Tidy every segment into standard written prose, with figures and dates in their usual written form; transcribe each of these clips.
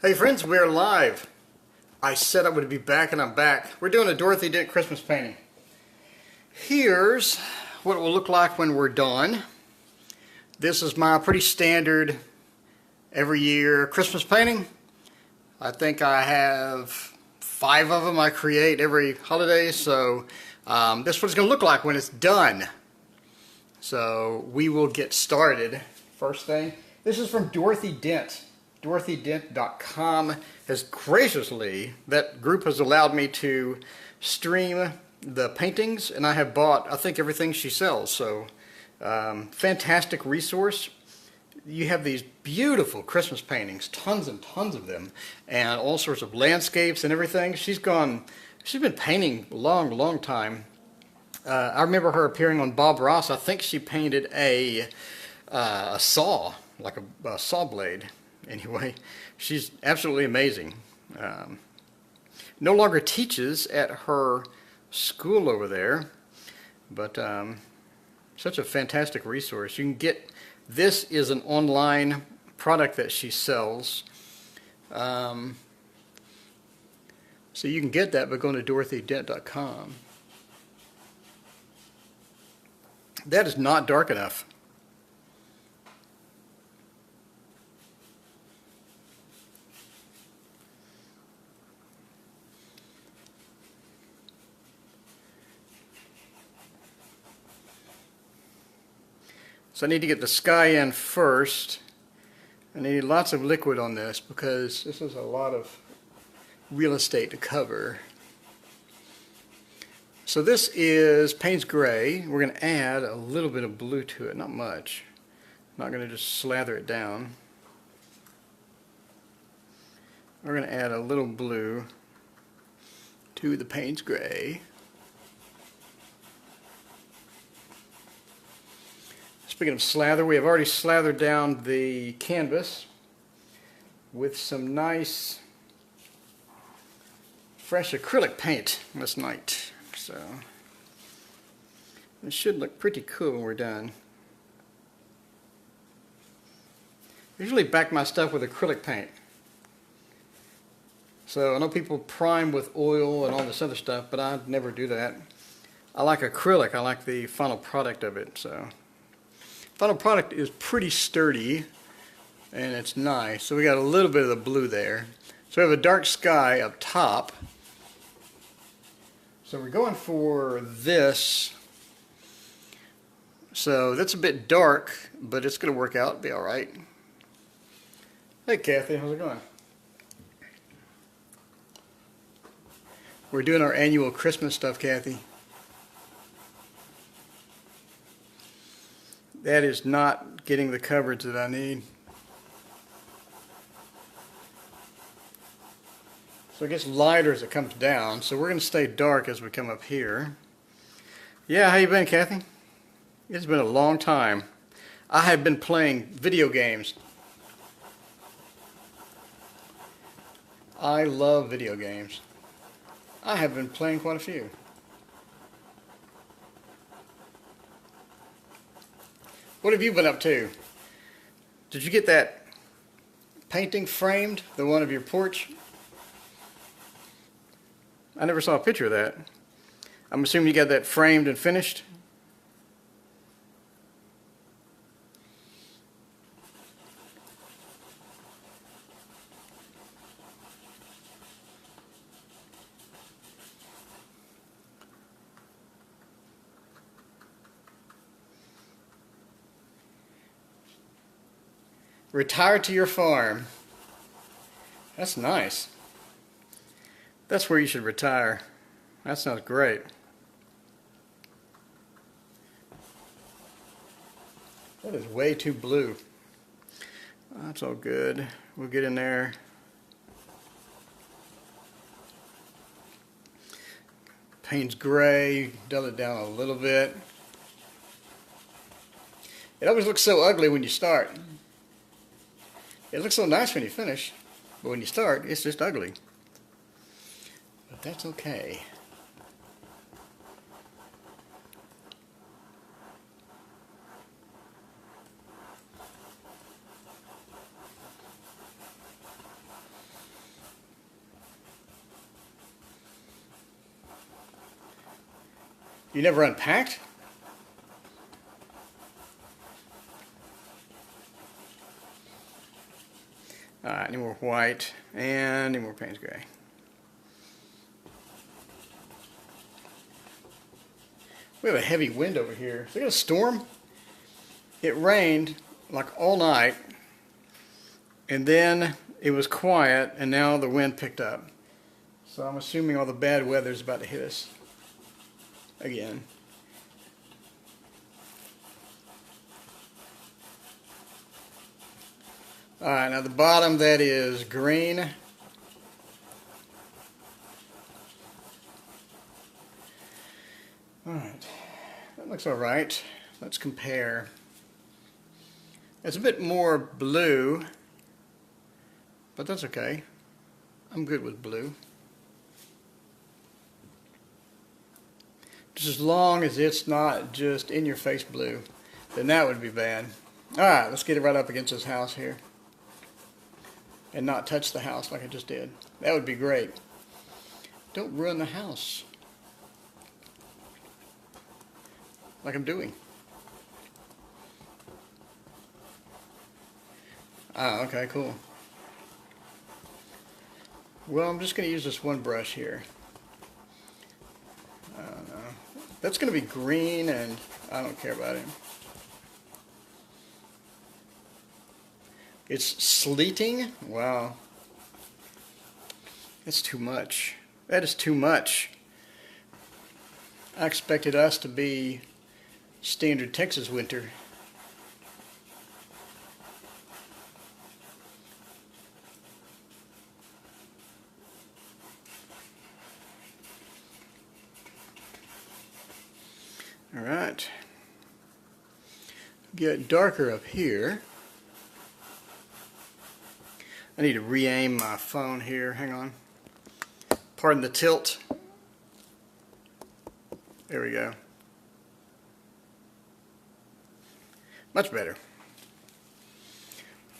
Hey friends, we're live. I said I would be back and I'm back. We're doing a Dorothy Dent Christmas painting. Here's what it will look like when we're done. This is my pretty standard every year Christmas painting. I think I have 5 of them I create every holiday, so this is what it's going to look like when it's done. So we will get started. First thing, this is from Dorothy Dent. DorothyDent.com has graciously, that group has allowed me to stream the paintings, and I have bought, I think, everything she sells. So, fantastic resource. You have these beautiful Christmas paintings, tons and tons of them, and all sorts of landscapes and everything. She's been painting a long time. I remember her appearing on Bob Ross. I think she painted a saw, like a saw blade. Anyway, she's absolutely amazing. No longer teaches at her school over there, but such a fantastic resource. You can get, this is an online product that she sells. So you can get that by going to DorothyDent.com. That is not dark enough. So I need to get the sky in first. I need lots of liquid on this because this is a lot of real estate to cover. So this is Payne's Gray. We're going to add a little bit of blue to it, not much. I'm not going to just slather it down. We're going to add a little blue to the Payne's Gray. Speaking of slather, we have already slathered down the canvas with some nice fresh acrylic paint this night. So it should look pretty cool when we're done. I usually back my stuff with acrylic paint. So I know people prime with oil and all this other stuff, but I never do that. I like acrylic. I like the final product of it. So final product is pretty sturdy and it's nice. So we got a little bit of the blue there. So we have a dark sky up top. So we're going for this. So that's a bit dark, but it's going to work out, be all right. Hey Kathy, how's it going? We're doing our annual Christmas stuff, Kathy. That is not getting the coverage that I need. So it gets lighter as it comes down. So we're going to stay dark as we come up here. Yeah, how you been, Kathy? It's been a long time. I have been playing video games. I love video games. I have been playing quite a few. What have you been up to? Did you get that painting framed, the one of your porch? I never saw a picture of that. I'm assuming you got that framed and finished? Retire to your farm. That's nice. That's where you should retire. That sounds great. That is way too blue. That's all good. We'll get in there. Payne's Gray, dull it down a little bit. It always looks so ugly when you start. It looks so nice when you finish, but when you start, it's just ugly. But that's okay. You never unpacked? Alright, any more white and any more Payne's gray. We have a heavy wind over here. Is there a storm? It rained like all night, and then it was quiet, and now the wind picked up. So I'm assuming all the bad weather is about to hit us again. Alright, now the bottom, that is green. Alright, that looks alright. Let's compare. It's a bit more blue, but that's okay. I'm good with blue. Just as long as it's not just in your face blue, then that would be bad. Alright, let's get it right up against this house here. And not touch the house like I just did. That would be great. Don't ruin the house. Like I'm doing. Ah, okay, cool. Well, I'm just going to use this one brush here. That's going to be green, and I don't care about it. It's sleeting? Wow. That's too much. That is too much. I expected us to be standard Texas winter. All right. Get darker up here. I need to re-aim my phone here. Hang on. Pardon the tilt. There we go. Much better.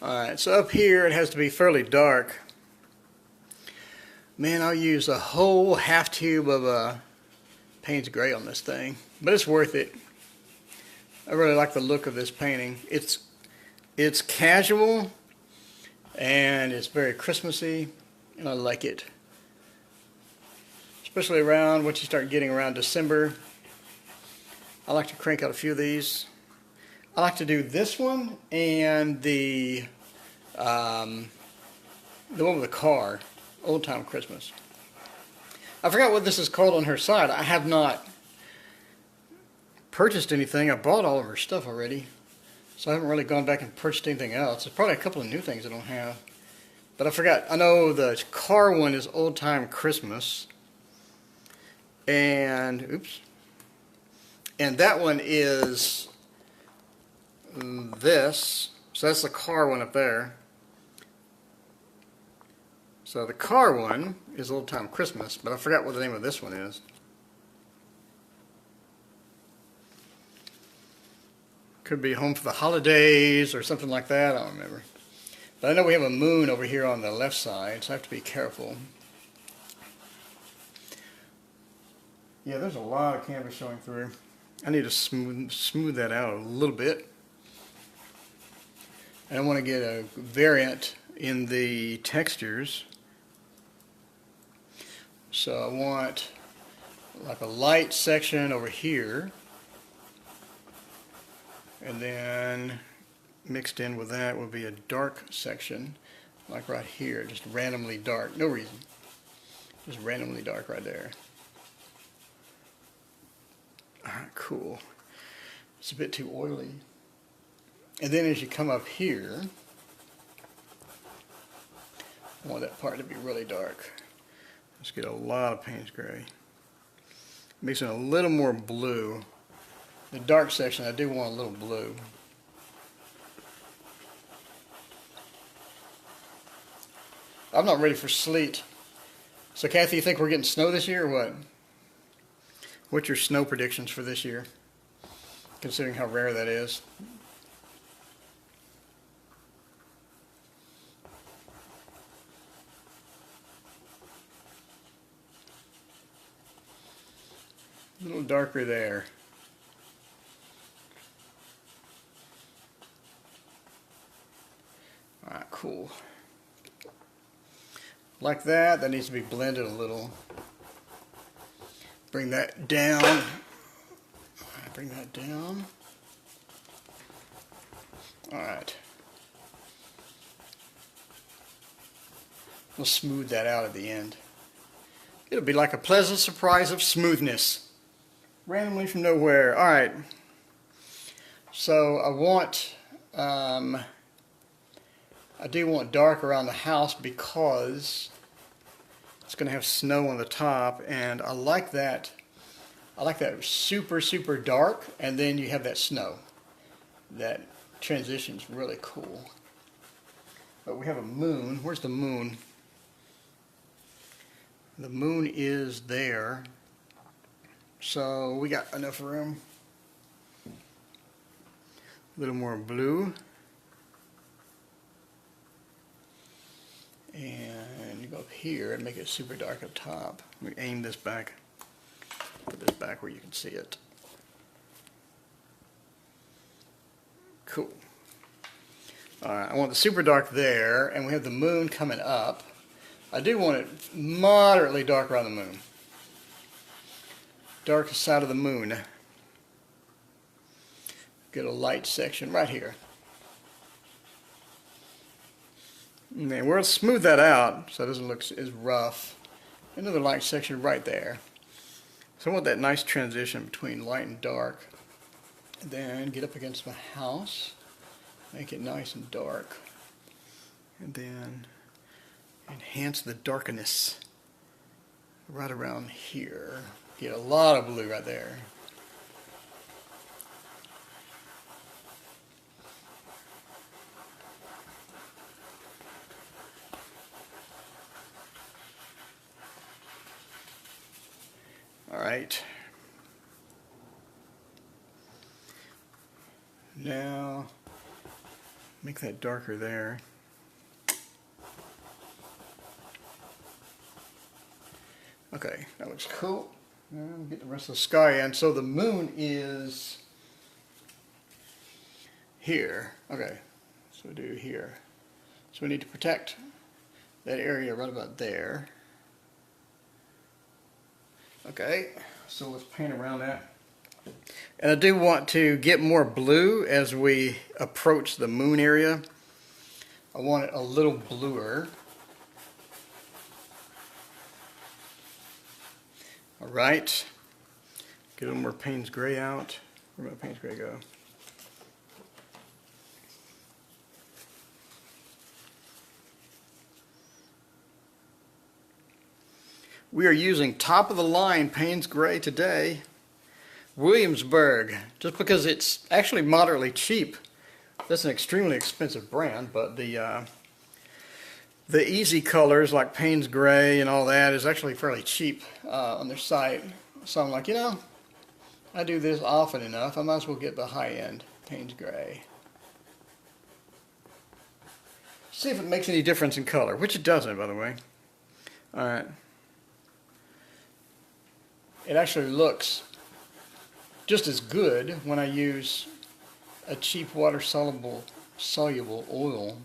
Alright, so up here it has to be fairly dark. Man, I'll use a whole half tube of Payne's Gray on this thing. But it's worth it. I really like the look of this painting. It's casual, and it's very Christmassy, and I like it. Especially around, once you start getting around December. I like to crank out a few of these. I like to do this one and the one with the car, Old Time Christmas. I forgot what this is called on her side. I have not purchased anything. I bought all of her stuff already, so I haven't really gone back and purchased anything else. There's probably a couple of new things I don't have, but I forgot. I know the car one is Old Time Christmas, and oops, and that one is this. So that's the car one up there. So the car one is Old Time Christmas, but I forgot what the name of this one is. Could be Home for the Holidays or something like that. I don't remember. But I know we have a moon over here on the left side, so I have to be careful. Yeah, there's a lot of canvas showing through. I need to smooth that out a little bit. And I want to get a variant in the textures. So I want like a light section over here, and then mixed in with that will be a dark section, like right here, just randomly dark, no reason, just randomly dark right there. Alright, cool. It's a bit too oily. And then as you come up here, I want that part to be really dark. Let's get a lot of Payne's Gray. Mixing a little more blue. The dark section, I do want a little blue. I'm not ready for sleet. So Kathy, you think we're getting snow this year or what? What's your snow predictions for this year, considering how rare that is? A little darker there. Alright, cool. Like that. That needs to be blended a little. Bring that down. Bring that down. Alright. We'll smooth that out at the end. It'll be like a pleasant surprise of smoothness. Randomly from nowhere. Alright. So I want, I do want dark around the house because it's going to have snow on the top, and I like that. I like that super dark, and then you have that snow. That transition's really cool. But we have a moon. Where's the moon? The moon is there. So we got enough room. A little more blue. And you go up here and make it super dark up top. Let me aim this back. Put this back where you can see it. Cool. Alright, I want the super dark there, and we have the moon coming up. I do want it moderately dark around the moon. Darkest side of the moon. Get a light section right here. And then we'll smooth that out so it doesn't look as rough. Another light section right there. So I want that nice transition between light and dark. And then get up against my house. Make it nice and dark. And then enhance the darkness right around here. Get a lot of blue right there. Alright. Now make that darker there. Okay, that looks cool. Now we'll get the rest of the sky in. So the moon is here. Okay, so we do here. So we need to protect that area right about there. Okay, so let's paint around that. And I do want to get more blue as we approach the moon area. I want it a little bluer. Alright, get a little more Payne's Gray out. Where'd my Payne's Gray go? We are using top of the line Payne's Gray today. Williamsburg, just because it's actually moderately cheap. That's an extremely expensive brand, but the easy colors like Payne's Gray and all that is actually fairly cheap on their site. So I'm like, you know, I do this often enough, I might as well get the high-end Payne's Gray. See if it makes any difference in color, which it doesn't, by the way. Alright. It actually looks just as good when I use a cheap water-soluble oil,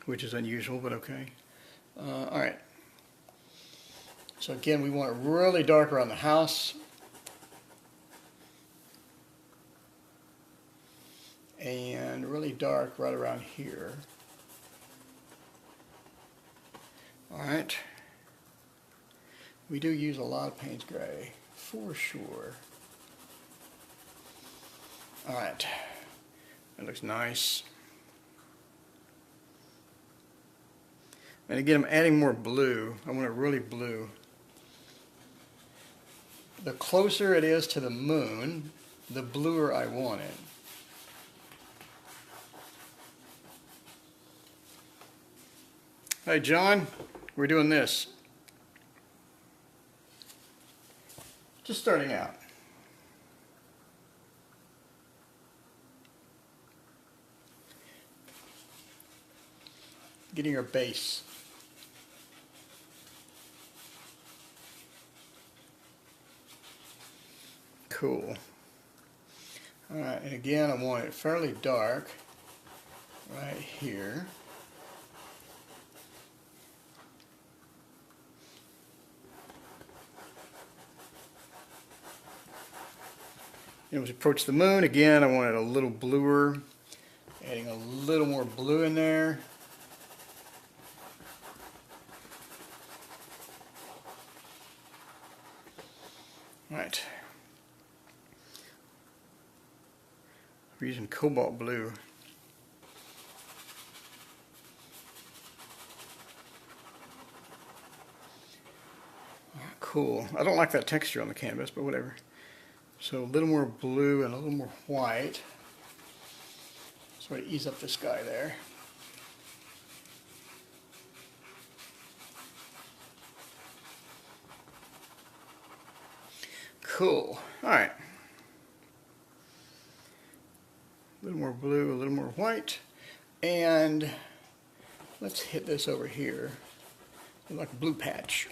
which is unusual, but okay. Alright. So again, we want it really dark around the house. And really dark right around here. Alright. We do use a lot of Payne's Gray, for sure. Alright. That looks nice. And again, I'm adding more blue. I want it really blue. The closer it is to the moon, the bluer I want it. Hey John, we're doing this. Just starting out. Getting our base. Cool. Alright, and again I want it fairly dark right here. And as we approach the moon, again I want it a little bluer. Adding a little more blue in there. Right. We're using cobalt blue. Cool. I don't like that texture on the canvas, but whatever. So a little more blue and a little more white. So I ease up the sky there. Cool. Alright. A little more blue, a little more white. And let's hit this over here. Like a blue patch.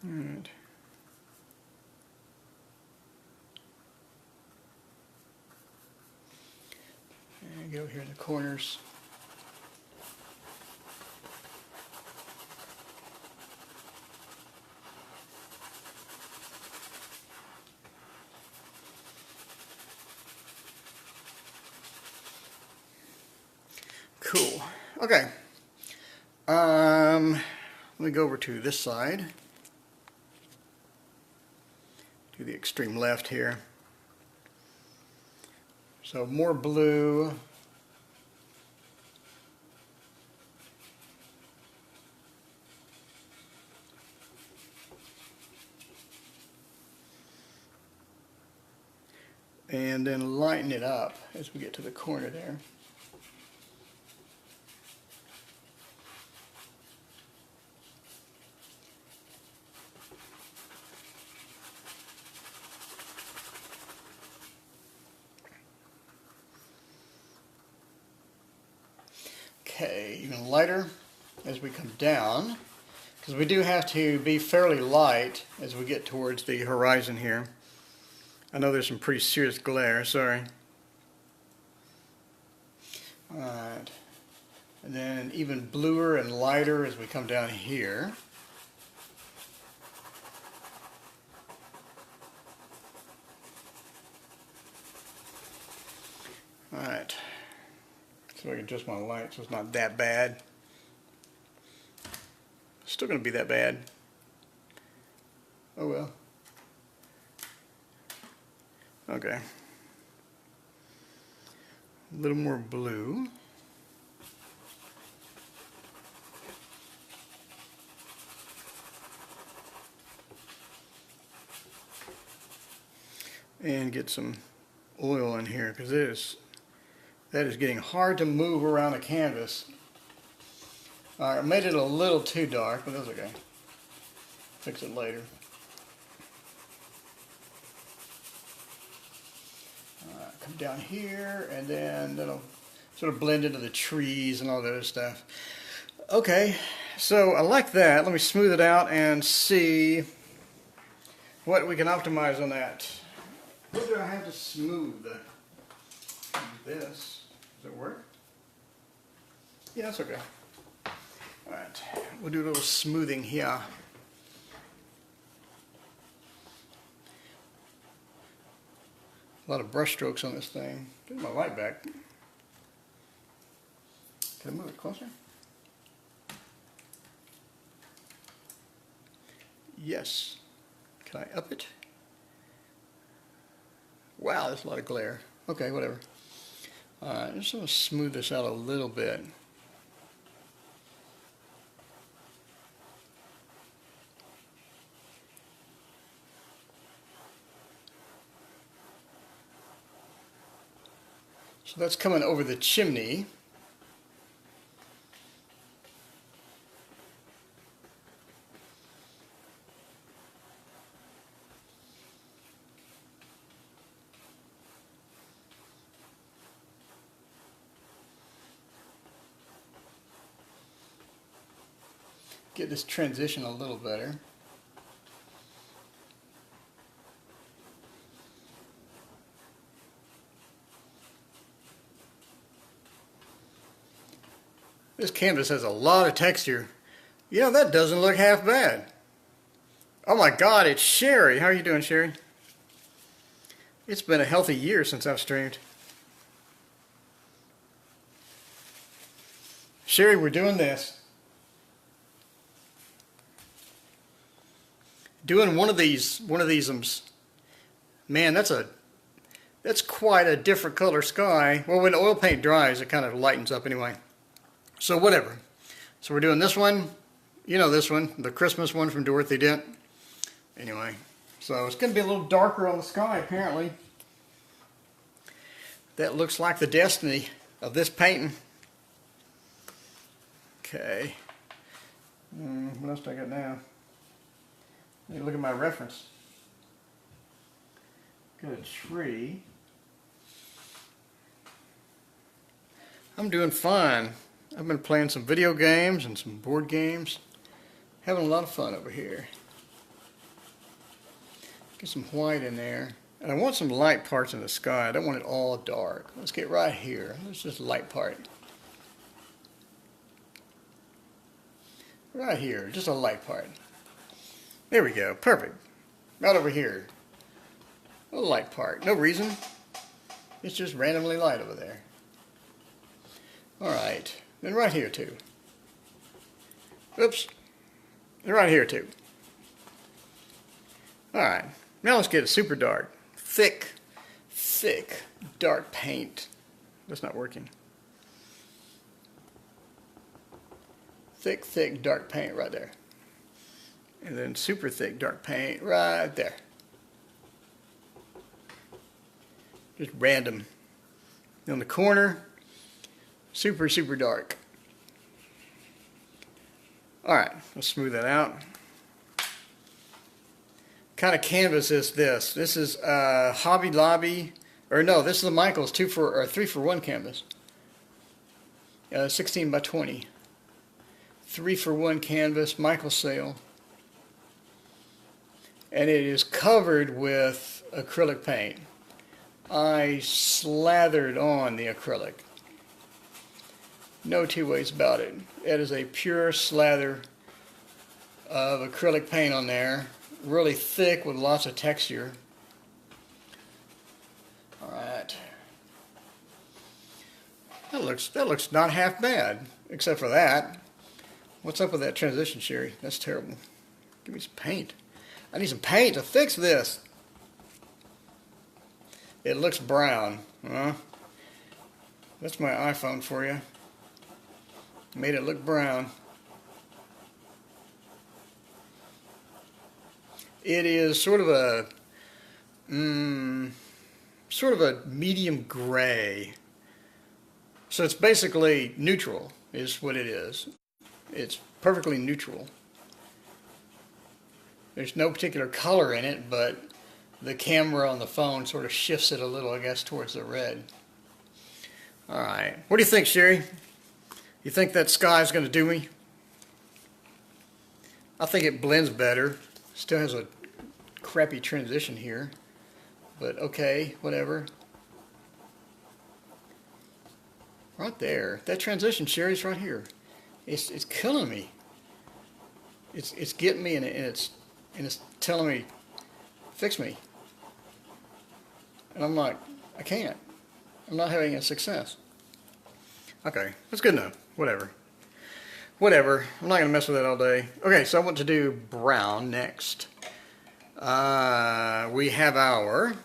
Alright. And go here in the corners. Cool. Okay. Let me go over to this side. To the extreme left here. So more blue. And then lighten it up as we get to the corner there. Okay, even lighter as we come down, because we do have to be fairly light as we get towards the horizon here. I know there's some pretty serious glare, sorry. Alright, and then even bluer and lighter as we come down here. Alright. So I can adjust my light so it's not that bad. It's still going to be that bad. Oh well. Okay. A little more blue. And get some oil in here because that is getting hard to move around the canvas. I made it a little too dark, but that's okay. Fix it later. Come down here, and then that'll sort of blend into the trees and all that other stuff. Okay, so I like that. Let me smooth it out and see what we can optimize on that. What do I have to smooth? This. Does it work? Yeah, that's okay. Alright, we'll do a little smoothing here. A lot of brush strokes on this thing. Get my light back. Can I move it closer? Yes. Can I up it? Wow, there's a lot of glare. Okay, whatever. Alright, just going to smooth this out a little bit. So that's coming over the chimney. Get this transition a little better. This canvas has a lot of texture. You know, that doesn't look half bad. Oh my God, it's Sherry. How are you doing, Sherry? It's been a healthy year since I've streamed. Sherry, we're doing this. Doing one of these. Man, that's quite a different color sky. Well, when oil paint dries, it kind of lightens up anyway. So whatever. So we're doing this one. You know this one, the Christmas one from Dorothy Dent. Anyway, so it's going to be a little darker on the sky apparently. That looks like the destiny of this painting. Okay. What else do I got now? Let me look at my reference. Got a tree. I'm doing fine. I've been playing some video games and some board games. Having a lot of fun over here. Get some white in there. And I want some light parts in the sky. I don't want it all dark. Let's get right here. Let's just light part. Right here, just a light part. There we go, perfect. Right over here. A light part, no reason. It's just randomly light over there. Alright, then right here too. Oops. And right here too. Alright, now let's get it super dark. Thick, dark paint. That's not working. Thick, dark paint right there. And then super thick, dark paint right there. Just random. On the corner, super dark. Alright, let's smooth that out. What kind of canvas is this? This is Hobby Lobby, or no, this is the Michaels 3 for 1 canvas. 16 by 20. 3 for 1 canvas, Michael sale. And it is covered with acrylic paint. I slathered on the acrylic. No two ways about it. It is a pure slather of acrylic paint on there. Really thick with lots of texture. Alright. That looks not half bad, except for that. What's up with that transition, Sherry? That's terrible. Give me some paint. I need some paint to fix this. It looks brown. That's my iPhone for you. Made it look brown. It is sort of a medium gray. So it's basically neutral is what it is. It's perfectly neutral. There's no particular color in it, but the camera on the phone sort of shifts it a little, I guess, towards the red. Alright. What do you think, Sherry? You think that sky's going to do me? I think it blends better. Still has a crappy transition here. But okay, whatever. Right there. That transition, Sherry's right here. It's killing me. It's getting me and it's telling me, fix me. And I'm like, I can't. I'm not having a success. Okay, that's good enough. Whatever. I'm not going to mess with that all day. Okay, so I want to do brown next. We have our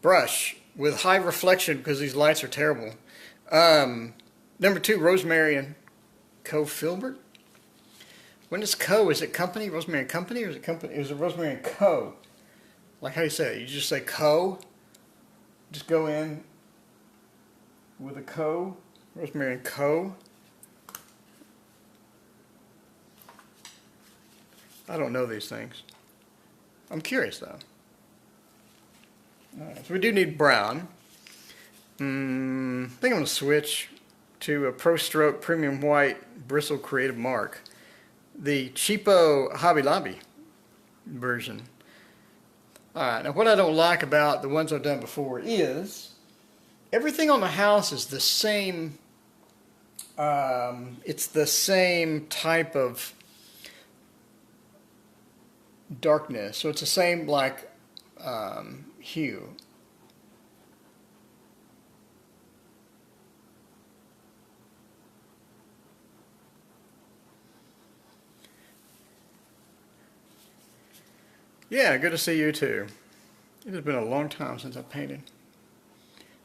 brush with high reflection because these lights are terrible. Number 2, Rosemary and Co. Filbert. When is Co? Is it company? Rosemary and Company? Or is it company? Is it Rosemary and Co? Like how you say it. You just say Co. Just go in with a Co. Rosemary and Co. I don't know these things. I'm curious though. Alright, so we do need brown. I think I'm going to switch to a Pro Stroke Premium White Bristle Creative Mark. The cheapo Hobby Lobby version. Alright, now what I don't like about the ones I've done before is everything on the house is the same It's the same type of darkness, so it's the same like hue. Yeah, good to see you too. It has been a long time since I painted.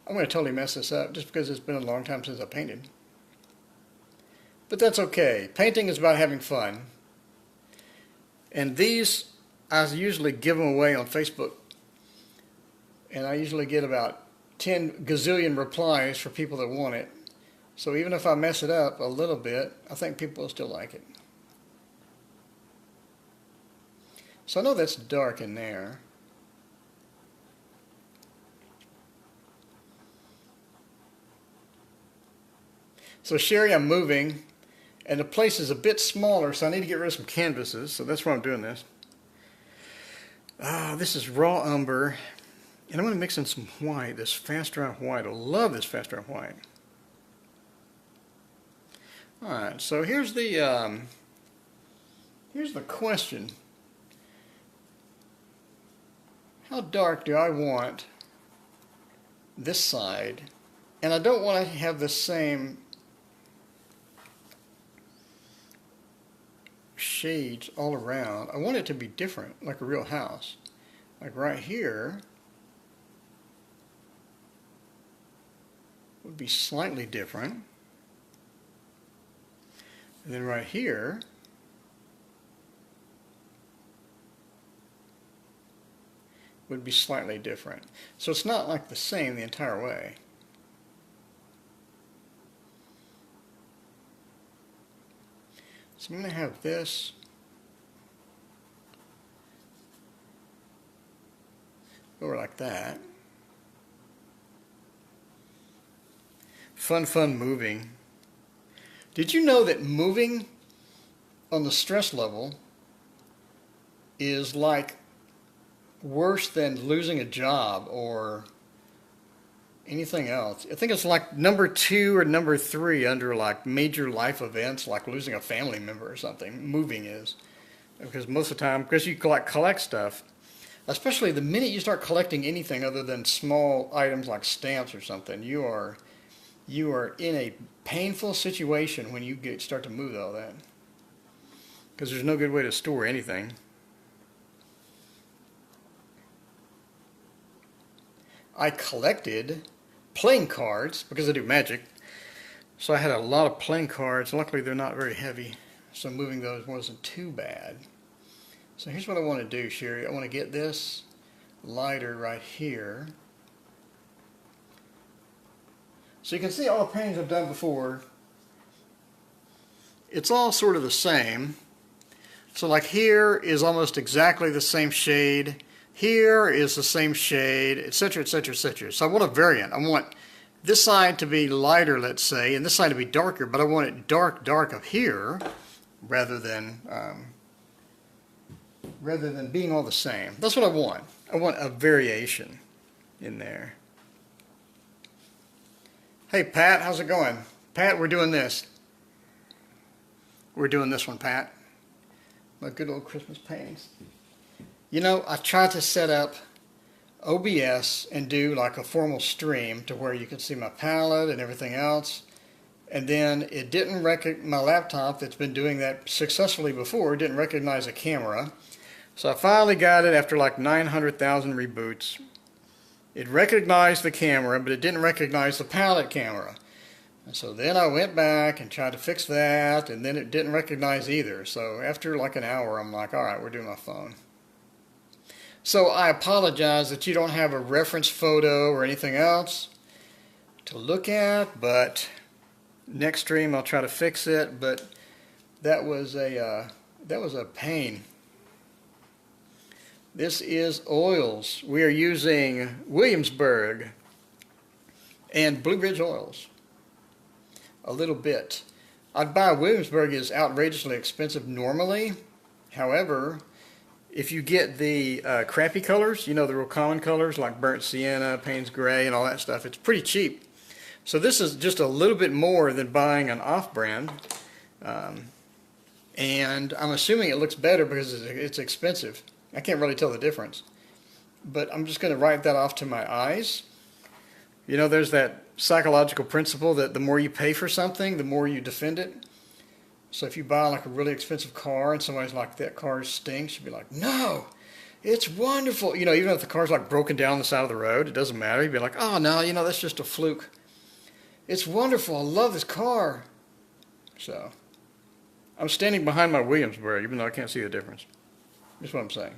I'm going to totally mess this up just because it's been a long time since I painted. But that's okay. Painting is about having fun. And these, I usually give them away on Facebook. And I usually get about 10 gazillion replies for people that want it. So even if I mess it up a little bit, I think people will still like it. So I know that's dark in there. So Sherry, I'm moving, and the place is a bit smaller, so I need to get rid of some canvases, so that's why I'm doing this. This is raw umber, and I'm going to mix in some white, this fast dry white. I love this fast dry white. Alright, so here's the question. How dark do I want this side? And I don't want to have the same shades all around. I want it to be different, like a real house. Like right here would be slightly different. And then right here would be slightly different. So it's not like the same the entire way. So I'm going to have this over like that. Fun moving. Did you know that moving on the stress level is like worse than losing a job or anything else? I think it's like number 2 or number 3 under like major life events, like losing a family member or something. Moving is, because most of the time, because you collect stuff, especially the minute you start collecting anything other than small items like stamps or something, you are in a painful situation when you start to move all that, because there's no good way to store anything. I collected playing cards because I do magic, so I had a lot of playing cards. Luckily they're not very heavy, so moving those wasn't too bad. So here's what I want to do, Sherry. I want to get this lighter right here, so you can see all the paintings I've done before. It's all sort of the same. So like here is almost exactly the same shade. Here is the same shade, etc., etc., etc. So I want a variant. I want this side to be lighter, let's say, and this side to be darker, but I want it dark up here rather than being all the same. That's what I want. I want a variation in there. Hey Pat, how's it going? Pat, we're doing this. We're doing this one, Pat. My good old Christmas paintings. You know, I tried to set up OBS and do like a formal stream to where you can see my palette and everything else, and then it didn't recognize, my laptop that's been doing that successfully before didn't recognize a camera. So I finally got it after like 900,000 reboots. It recognized the camera, but it didn't recognize the palette camera. And so then I went back and tried to fix that, and then it didn't recognize either. So after like an hour, I'm like, all right, we're doing my phone. So I apologize that you don't have a reference photo or anything else to look at, but next stream I'll try to fix it. But that was a pain. This is oils. We are using Williamsburg and Blue Ridge oils. A little bit. I'd buy Williamsburg is outrageously expensive normally. However, if you get the crappy colors, you know, the real common colors like burnt sienna, Payne's gray, and all that stuff, it's pretty cheap. So this is just a little bit more than buying an off-brand. And I'm assuming it looks better because it's expensive. I can't really tell the difference. But I'm just going to write that off to my eyes. You know, there's that psychological principle that the more you pay for something, the more you defend it. So if you buy like a really expensive car and somebody's like, that car stinks, you'd be like, no, it's wonderful. You know, even if the car's like broken down on the side of the road, it doesn't matter. You'd be like, oh no, you know, that's just a fluke. It's wonderful. I love this car. So I'm standing behind my Williamsburg, even though I can't see the difference. That's what I'm saying.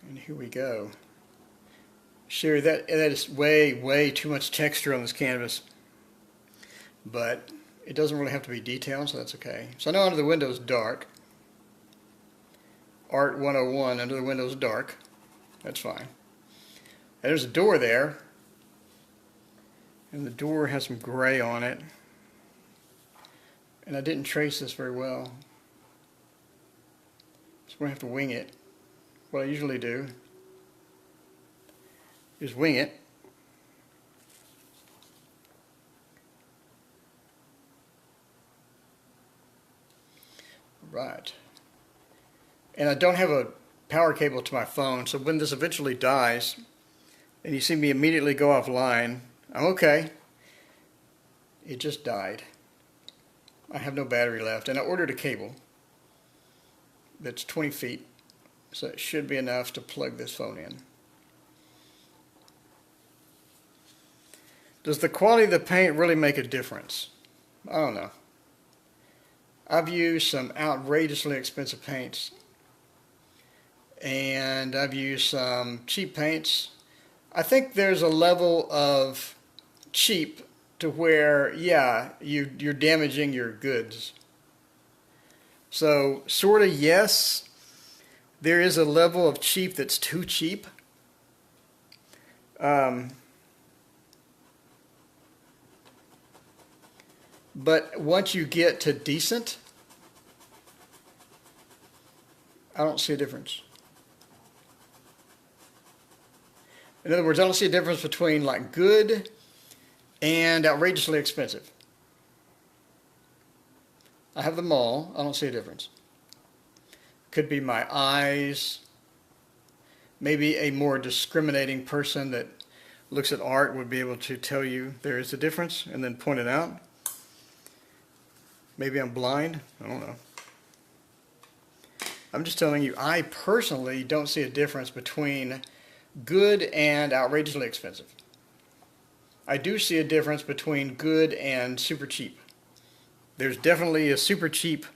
And here we go. Sure, that is way too much texture on this canvas. But it doesn't really have to be detailed, so that's okay. So now under the window is dark. Art 101, under the window is dark. That's fine. And there's a door there. And the door has some gray on it. And I didn't trace this very well. So we're going to have to wing it. What I usually do is wing it. Right. And I don't have a power cable to my phone, so when this eventually dies, and you see me immediately go offline, I'm okay. It just died. I have no battery left, and I ordered a cable that's 20 feet, so it should be enough to plug this phone in. Does the quality of the paint really make a difference? I don't know. I've used some outrageously expensive paints, and I've used some cheap paints. I think there's a level of cheap to where, yeah, you're damaging your goods. So, sort of, yes, there is a level of cheap that's too cheap. But once you get to decent, I don't see a difference. In other words, I don't see a difference between like good and outrageously expensive. I have them all. I don't see a difference. Could be my eyes. Maybe a more discriminating person that looks at art would be able to tell you there is a difference and then point it out. Maybe I'm blind. I don't know. I'm just telling you, I personally don't see a difference between good and outrageously expensive. I do see a difference between good and super cheap. There's definitely a super cheap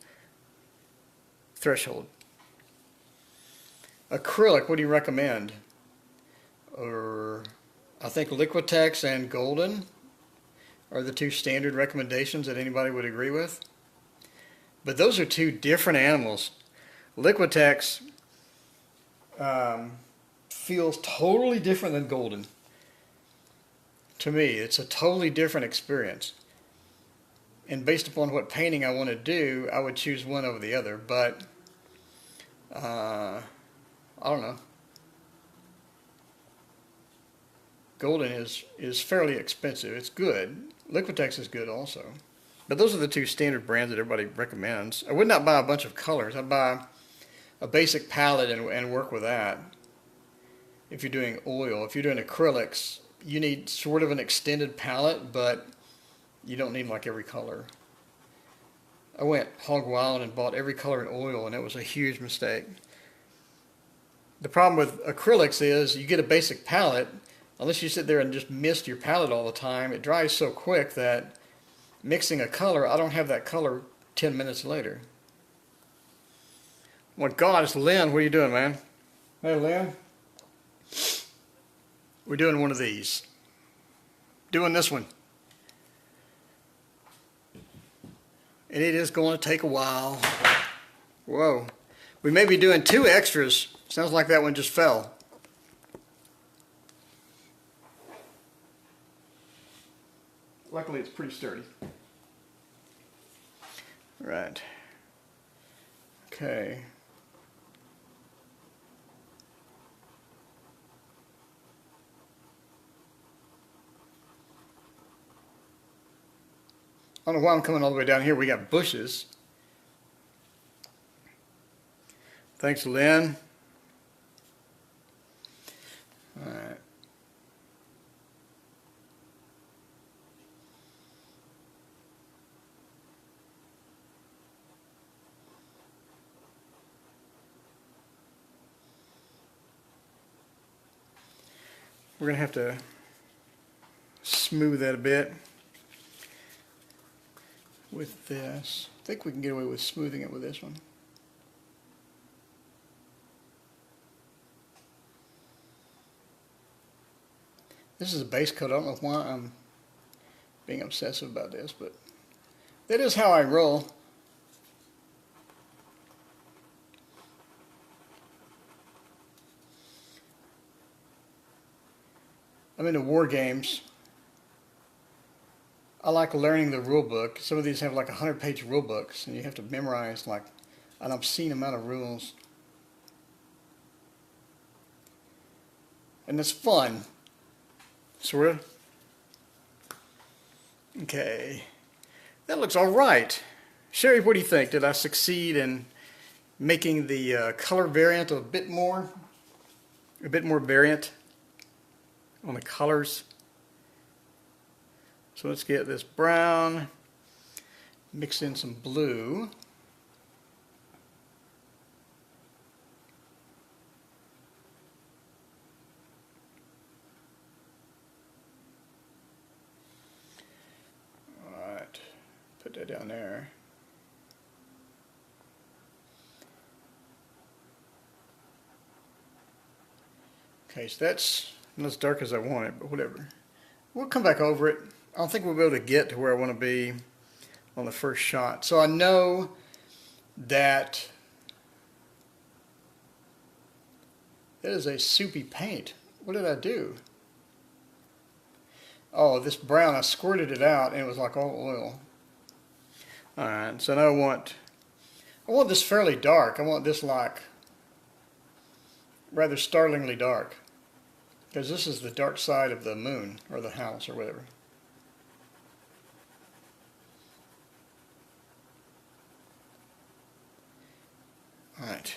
threshold. Acrylic, what do you recommend? I think Liquitex and Golden are the two standard recommendations that anybody would agree with. But those are two different animals. Liquitex feels totally different than Golden. To me, it's a totally different experience. And based upon what painting I want to do, I would choose one over the other. But, I don't know. Golden is fairly expensive. It's good. Liquitex is good also. But those are the two standard brands that everybody recommends. I would not buy a bunch of colors. I'd buy a basic palette and work with that. If you're doing oil, if you're doing acrylics, you need sort of an extended palette, but you don't need like every color. I went hog wild and bought every color in oil, and it was a huge mistake. The problem with acrylics is you get a basic palette, unless you sit there and just mist your palette all the time, it dries so quick that mixing a color, I don't have that color 10 minutes later. Oh my God, it's Lynn. What are you doing, man? Hey, Lynn. We're doing one of these. Doing this one. And it is going to take a while. Whoa. We may be doing two extras. Sounds like that one just fell. Luckily it's pretty sturdy. Right. Okay. I don't know why I'm coming all the way down here. We got bushes. Thanks, Lynn. All right. We're going to have to smooth that a bit with this. I think we can get away with smoothing it with this one. This is a base coat. I don't know why I'm being obsessive about this, but that is how I roll. I'm into war games. I like learning the rule book. Some of these have like 100-page rule books, and you have to memorize like an obscene amount of rules. And it's fun. Sort of. Okay. That looks all right. Sherry, what do you think? Did I succeed in making the color variant a bit more variant on the colors? So let's get this brown, mix in some blue. All right, put that down there. Okay, so that's not as dark as I want it, but whatever. We'll come back over it. I don't think we'll be able to get to where I want to be on the first shot. So I know that that is a soupy paint. What did I do? Oh, this brown, I squirted it out and it was like all oil. Alright, so now I want this fairly dark. I want this like rather startlingly dark. Because this is the dark side of the moon, or the house, or whatever. Alright.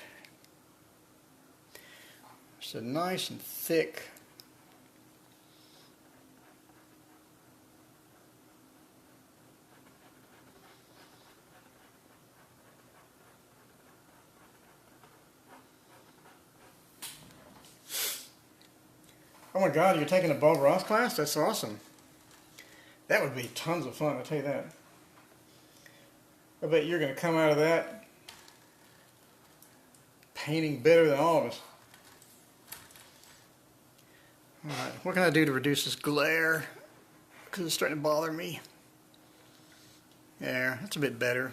So nice and thick. Oh my God, you're taking a Bob Ross class? That's awesome. That would be tons of fun, I'll tell you that. I bet you're going to come out of that painting better than all of us. Alright, what can I do to reduce this glare? Because it's starting to bother me. There, that's a bit better.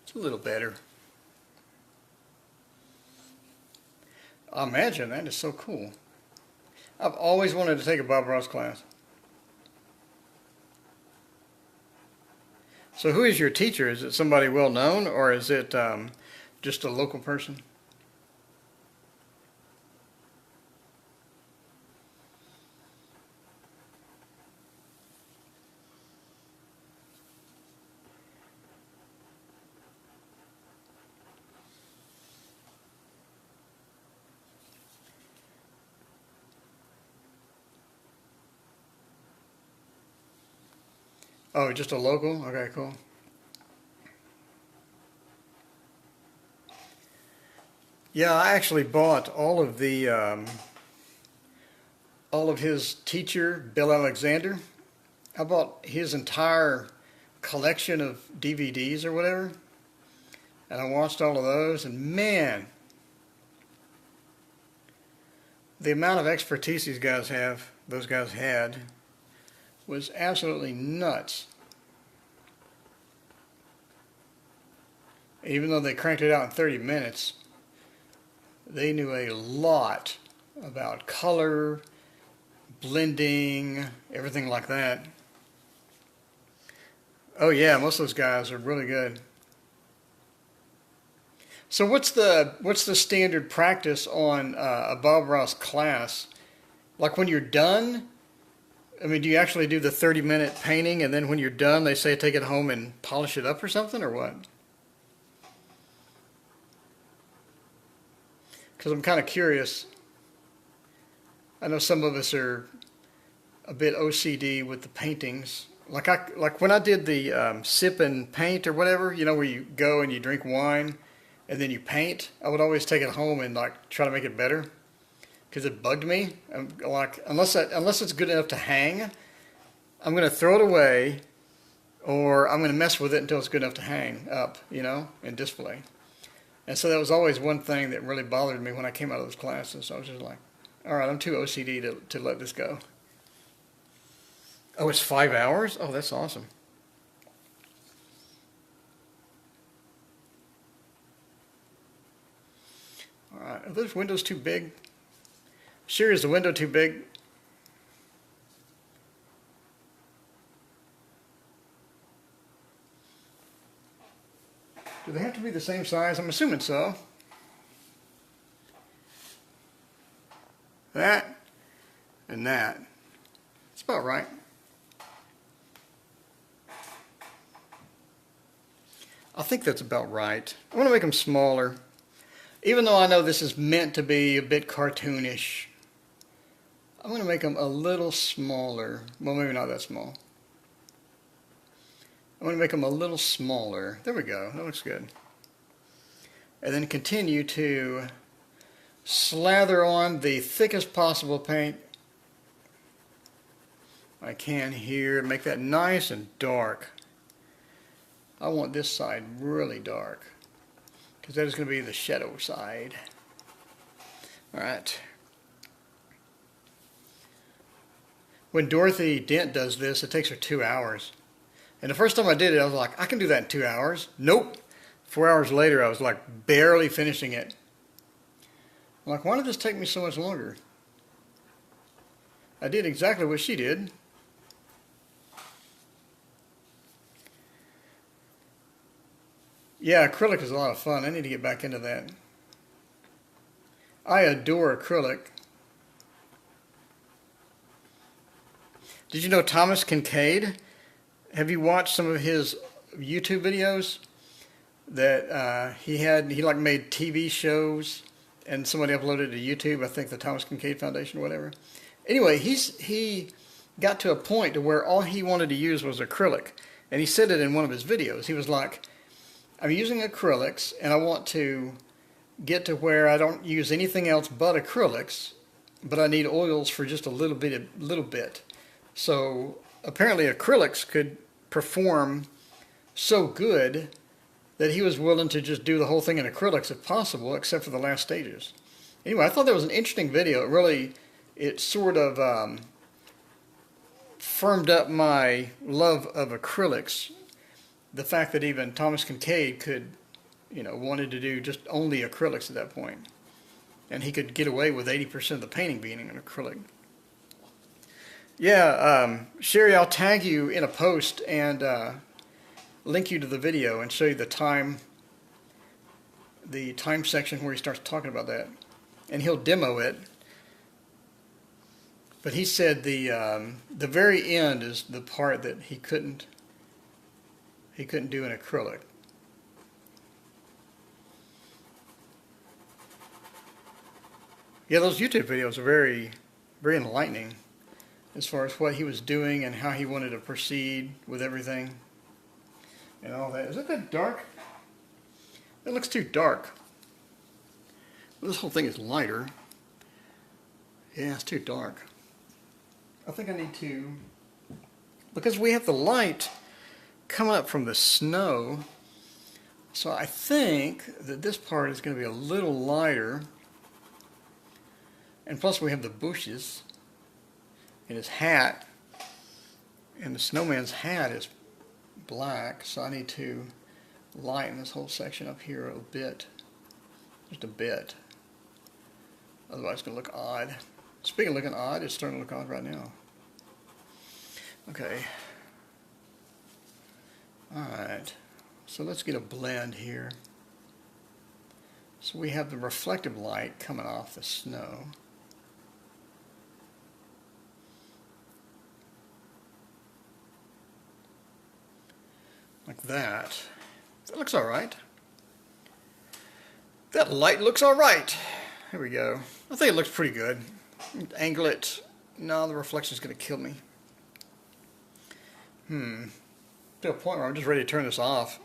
It's a little better. I imagine that is so cool. I've always wanted to take a Bob Ross class. So who is your teacher? Is it somebody well known, or is it just a local person? Oh, just a local? Okay, cool. Yeah, I actually bought all of his teacher, Bill Alexander. I bought his entire collection of DVDs or whatever, and I watched all of those, and man, the amount of expertise those guys had, was absolutely nuts. Even though they cranked it out in 30 minutes, they knew a lot about color, blending, everything like that. Oh yeah, most of those guys are really good. So what's the standard practice on a Bob Ross class? Like when you're done, I mean, do you actually do the 30-minute painting and then when you're done they say take it home and polish it up or something, or what? Because I'm kind of curious. I know some of us are a bit OCD with the paintings. Like when I did the sip and paint or whatever, you know, where you go and you drink wine and then you paint, I would always take it home and like try to make it better because it bugged me. I'm like, unless it's good enough to hang, I'm going to throw it away or I'm going to mess with it until it's good enough to hang up, you know, and display. And so that was always one thing that really bothered me when I came out of those classes. I was just like, all right, I'm too OCD to let this go. Oh, it's 5 hours? Oh, that's awesome. All right, are those windows too big? Sure, is the window too big? Do they have to be the same size? I'm assuming so. That and that. It's about right. I think that's about right. I want to make them smaller. Even though I know this is meant to be a bit cartoonish, I'm going to make them a little smaller. Well, maybe not that small. I'm going to make them a little smaller. There we go. That looks good. And then continue to slather on the thickest possible paint I can here. Make that nice and dark. I want this side really dark because that is going to be the shadow side. Alright. When Dorothy Dent does this, it takes her 2 hours. And the first time I did it, I was like, I can do that in 2 hours. Nope. 4 hours later, I was like barely finishing it. I'm like, why did this take me so much longer? I did exactly what she did. Yeah, acrylic is a lot of fun. I need to get back into that. I adore acrylic. Did you know Thomas Kincaid? Have you watched some of his YouTube videos that he like made TV shows and somebody uploaded to YouTube? I think the Thomas Kincaid Foundation or whatever. Anyway, he got to a point to where all he wanted to use was acrylic, and he said it in one of his videos. He was like, I'm using acrylics and I want to get to where I don't use anything else but acrylics, but I need oils for just a little bit. So apparently acrylics could perform so good that he was willing to just do the whole thing in acrylics if possible, except for the last stages. Anyway, I thought that was an interesting video. It sort of firmed up my love of acrylics. The fact that even Thomas Kincaid could, wanted to do just only acrylics at that point. And he could get away with 80% of the painting being in acrylic. Yeah, Sherry, I'll tag you in a post and link you to the video and show you the time section where he starts talking about that. And he'll demo it. But he said the very end is the part that he couldn't do in acrylic. Yeah, those YouTube videos are very, very enlightening as far as what he was doing and how he wanted to proceed with everything and all that. Is that dark? It looks too dark. Well, this whole thing is lighter. Yeah, it's too dark. I think I need to, because we have the light coming up from the snow, so I think that this part is going to be a little lighter, and plus we have the bushes and his hat, and the snowman's hat is black, so I need to lighten this whole section up here a bit, just a bit, otherwise it's going to look odd. Speaking of looking odd, it's starting to look odd right now. Okay. Alright. So let's get a blend here. So we have the reflective light coming off the snow. Like that. That looks alright. That light looks alright. Here we go. I think it looks pretty good. Angle it. No, the reflection's going to kill me. To a point where I'm just ready to turn this off.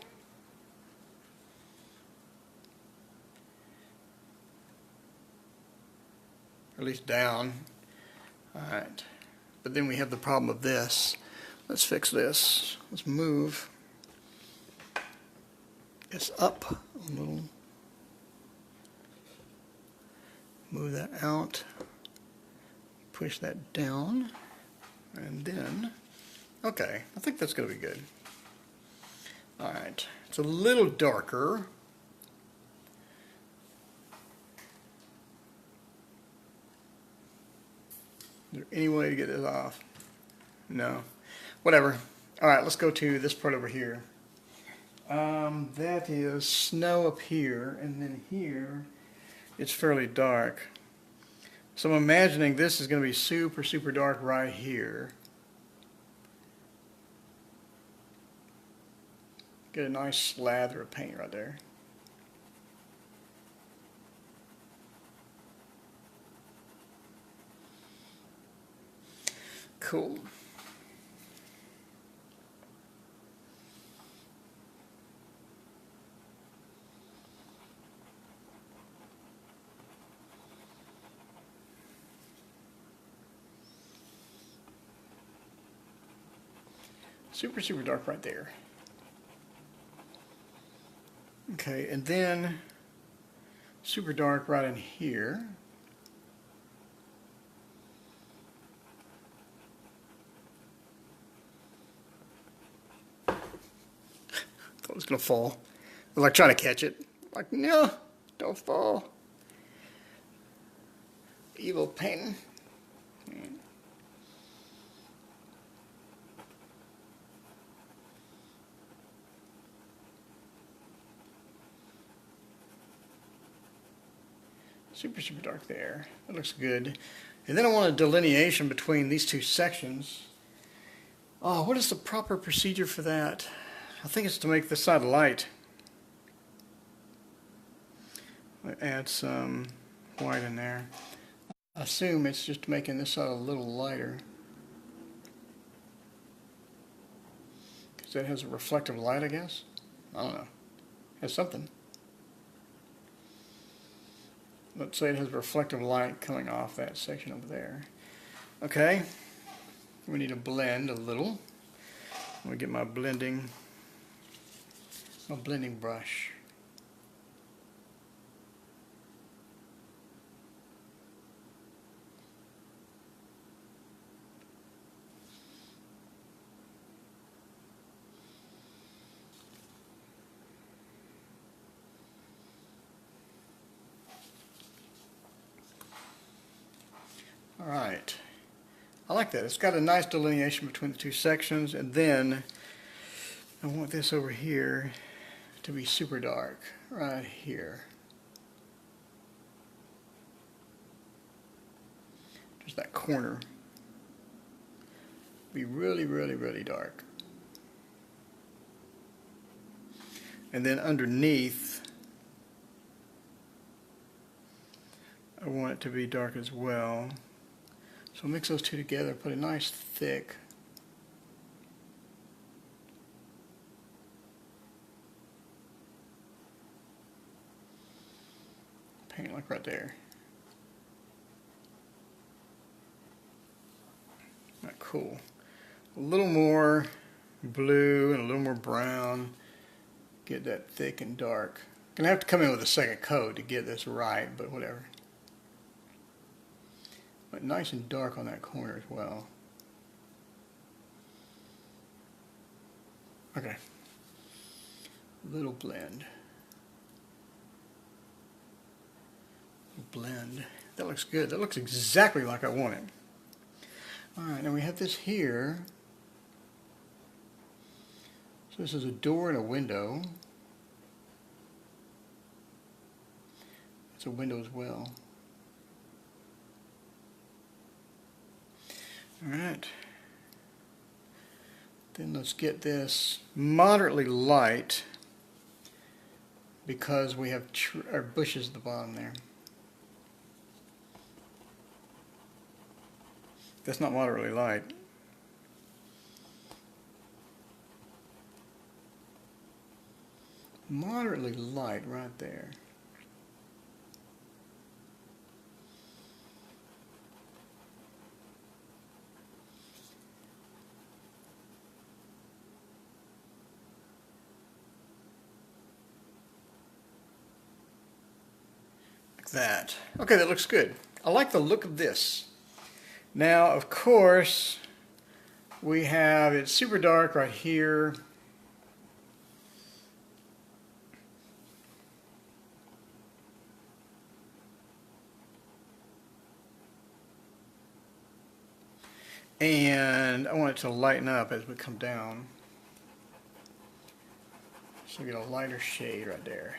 Or at least down. Alright. But then we have the problem of this. Let's fix this. Let's move this up a little. Move that out. Push that down. And then, okay, I think that's going to be good. Alright, it's a little darker. Is there any way to get this off? No. Whatever. Alright, let's go to this part over here. That is snow up here, and then here it's fairly dark. So I'm imagining this is going to be super, super dark right here. Get a nice slather of paint right there. Cool. Super, super dark right there. Okay, and then super dark right in here. Thought it was gonna fall. I was like trying to catch it. Like, no, don't fall. Evil painting. Super, super dark there. That looks good. And then I want a delineation between these two sections. Oh, what is the proper procedure for that? I think it's to make this side light. Add some white in there. I assume it's just making this side a little lighter. Because that has a reflective light, I guess? I don't know. It has something. Let's say it has reflective light coming off that section over there. Okay, we need to blend a little. I'm going to get my blending brush. Alright, I like that. It's got a nice delineation between the two sections, and then I want this over here to be super dark, right here. Just that corner. Be really, really, really dark. And then underneath, I want it to be dark as well. So mix those two together, put a nice thick paint like right there. Not cool. A little more blue and a little more brown. Get that thick and dark. Gonna have to come in with a second coat to get this right, but whatever. But nice and dark on that corner as well. Okay. Little blend. Blend. That looks good. That looks exactly like I want it. Alright, now we have this here. So this is a door and a window. It's a window as well. Alright. Then let's get this moderately light because we have our bushes at the bottom there. That's not moderately light. Moderately light right there. That. Okay, that looks good. I like the look of this. Now, of course, we have, it's super dark right here. And I want it to lighten up as we come down. So we get a lighter shade right there.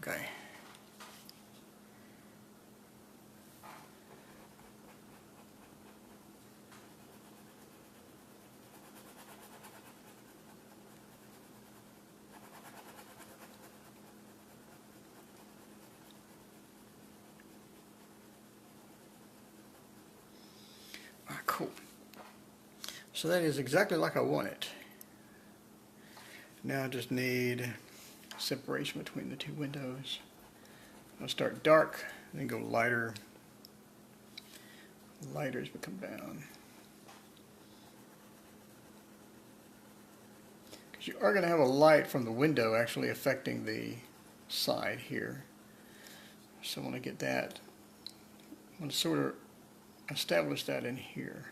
Okay. Cool. So that is exactly like I want it. Now I just need separation between the two windows. I'll start dark, then go lighter. Lighter as we come down. Because you are going to have a light from the window actually affecting the side here. So I want to get that. I want to sort of establish that in here.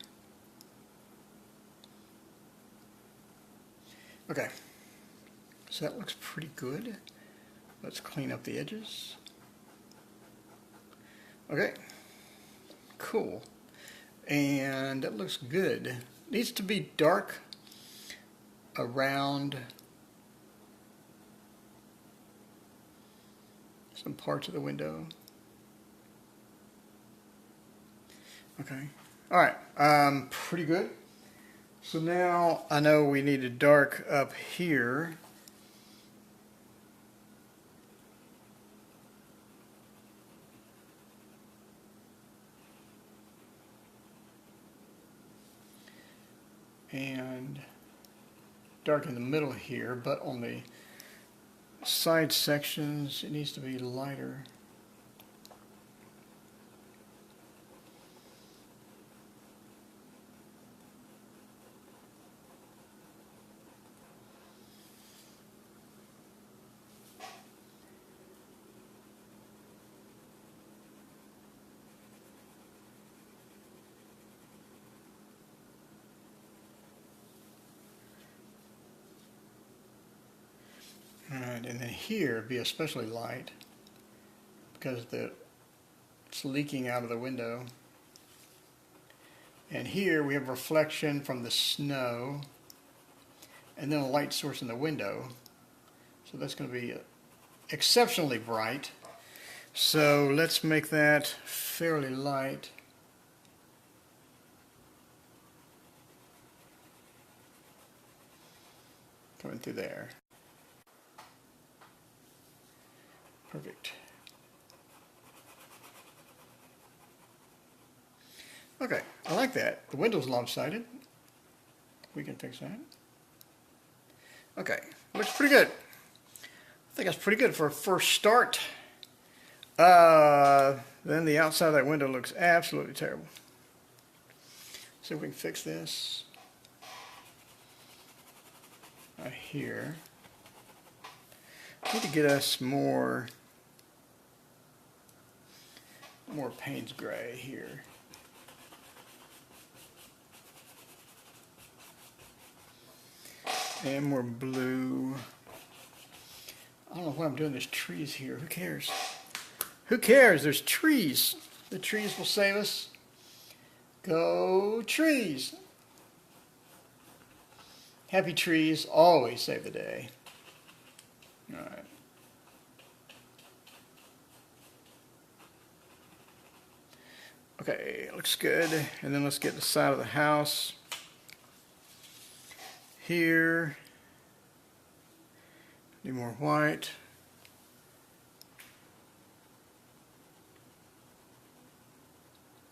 Okay. So that looks pretty good. Let's clean up the edges. Okay, cool. And that looks good. It needs to be dark around some parts of the window. Okay, all right, pretty good. So now I know we need to dark up here. And dark in the middle here, but on the side sections it needs to be lighter. Alright, and then here be especially light because it's leaking out of the window. And here we have reflection from the snow and then a light source in the window. So that's going to be exceptionally bright. So let's make that fairly light. Coming through there. Perfect. Okay, I like that. The window's lopsided. We can fix that. Okay, looks pretty good. I think that's pretty good for a first start. Then the outside of that window looks absolutely terrible. See if we can fix this. Right here. I need to get us more Payne's gray here. And more blue. I don't know why I'm doing this trees here. Who cares? Who cares? There's trees. The trees will save us. Go trees. Happy trees always save the day. All right. Okay, looks good. And then let's get the side of the house. Here. Need more white.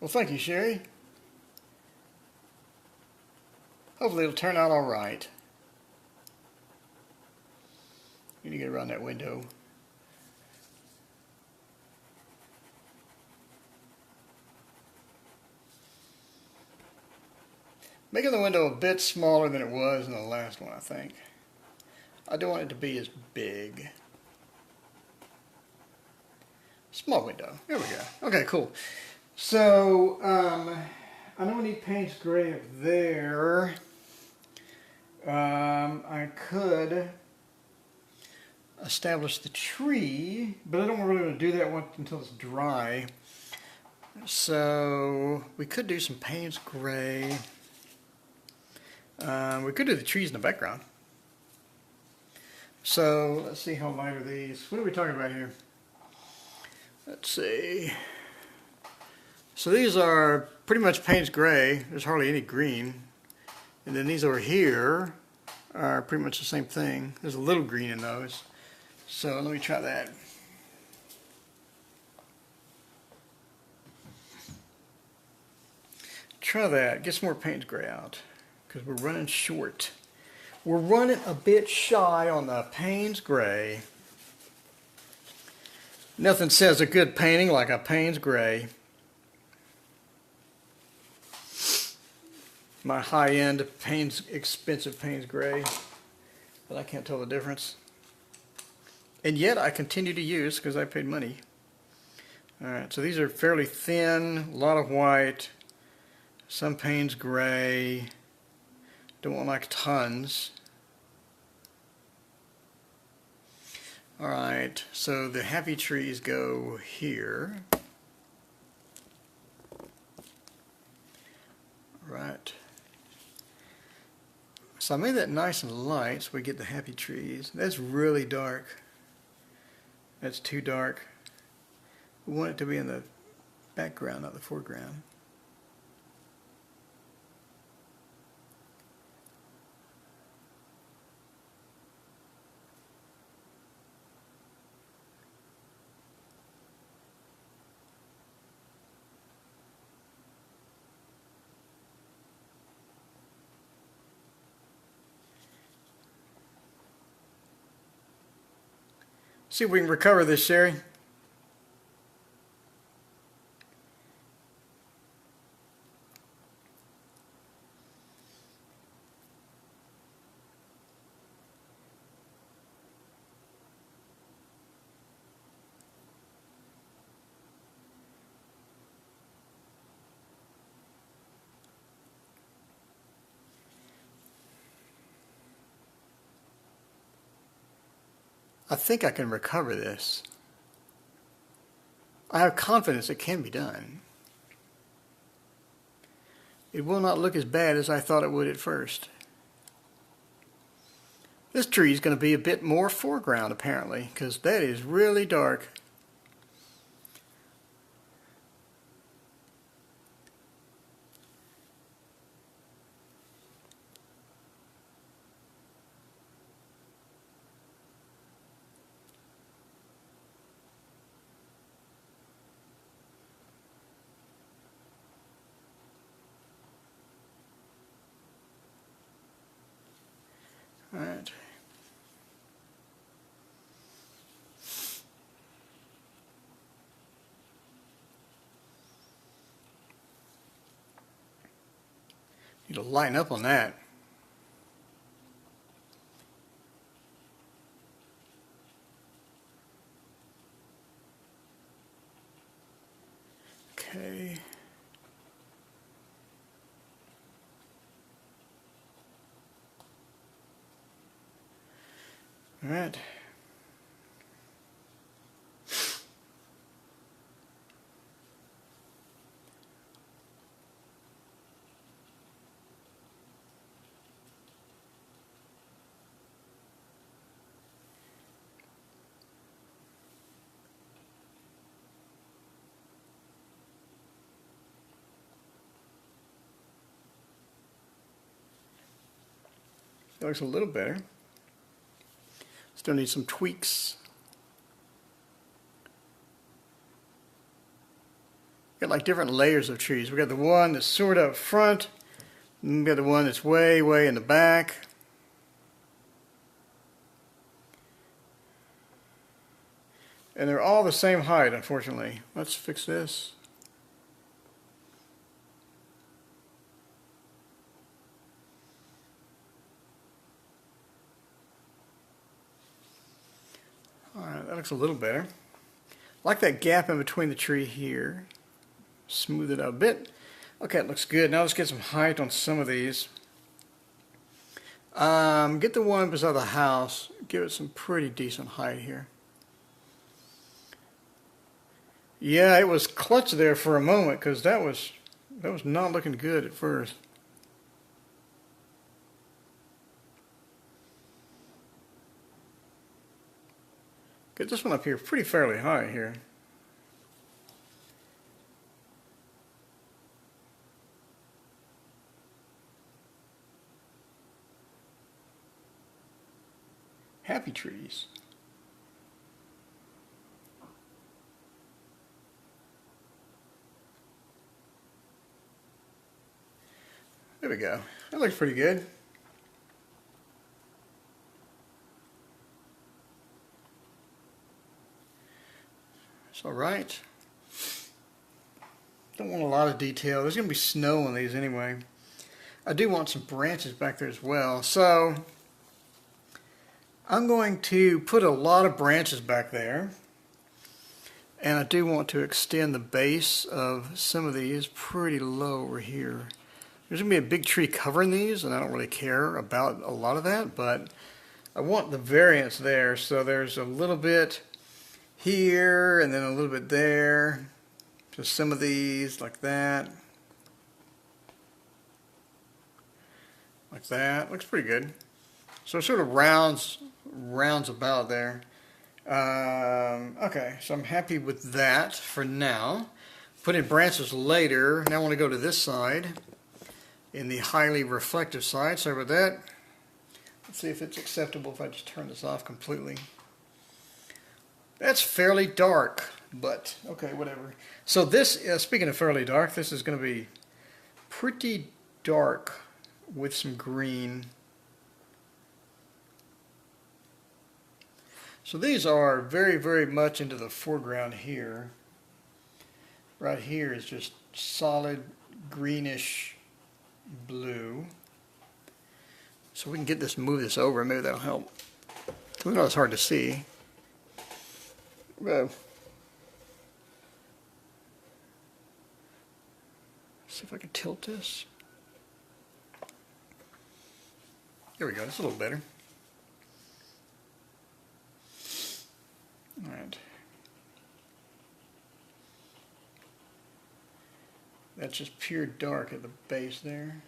Well, thank you, Sherry. Hopefully it'll turn out all right. Need to get around that window. Making the window a bit smaller than it was in the last one, I think. I don't want it to be as big. Small window. There we go. Okay, cool. So, I know we need Payne's Gray up there. I could establish the tree, but I don't really want to do that until it's dry. So, we could do some Payne's Gray. We could do the trees in the background. So, let's see how light are these. What are we talking about here? Let's see. So these are pretty much Payne's Gray. There's hardly any green. And then these over here are pretty much the same thing. There's a little green in those. So let me try that. Try that. Get some more Payne's Gray out, because we're running short. We're running a bit shy on the Payne's Gray. Nothing says a good painting like a Payne's Gray. My high-end expensive Payne's Gray, but I can't tell the difference. And yet I continue to use because I paid money. Alright, so these are fairly thin, a lot of white, some Payne's Gray. Don't want like tons. Alright, so the happy trees go here. Right. So I made that nice and light so we get the happy trees. That's really dark. That's too dark. We want it to be in the background, not the foreground. See if we can recover this, Sherry. I think I can recover this. I have confidence it can be done. It will not look as bad as I thought it would at first. This tree is going to be a bit more foreground apparently, because that is really dark. All right. Need to line up on that. Okay. All right. It looks a little better. Still need some tweaks. Got like different layers of trees. We got the one that's sort of up front, and we got the one that's way, way in the back. And they're all the same height, unfortunately. Let's fix this. Alright, that looks a little better. I like that gap in between the tree here. Smooth it out a bit. Okay, it looks good. Now let's get some height on some of these. Get the one beside the house. Give it some pretty decent height here. Yeah, it was clutch there for a moment because that was not looking good at first. Get this one up here pretty fairly high here. Happy trees. There we go. That looks pretty good. It's all right. Don't want a lot of detail. There's going to be snow on these anyway. I do want some branches back there as well. So I'm going to put a lot of branches back there. And I do want to extend the base of some of these pretty low over here. There's going to be a big tree covering these, and I don't really care about a lot of that, but I want the variance there. So there's a little bit here, and then a little bit there. Just some of these, like that. Like that. Looks pretty good. So it sort of rounds about there. Okay, so I'm happy with that for now. Put in branches later. Now I want to go to this side. In the highly reflective side. Sorry about that. Let's see if it's acceptable if I just turn this off completely. That's fairly dark, but okay, whatever. So this, speaking of fairly dark, this is going to be pretty dark with some green. So these are very, very much into the foreground here. Right here is just solid greenish blue. So we can get this, move this over, maybe that'll help. We know it's hard to see. See if I can tilt this. There we go, that's a little better. Alright. That's just pure dark at the base there.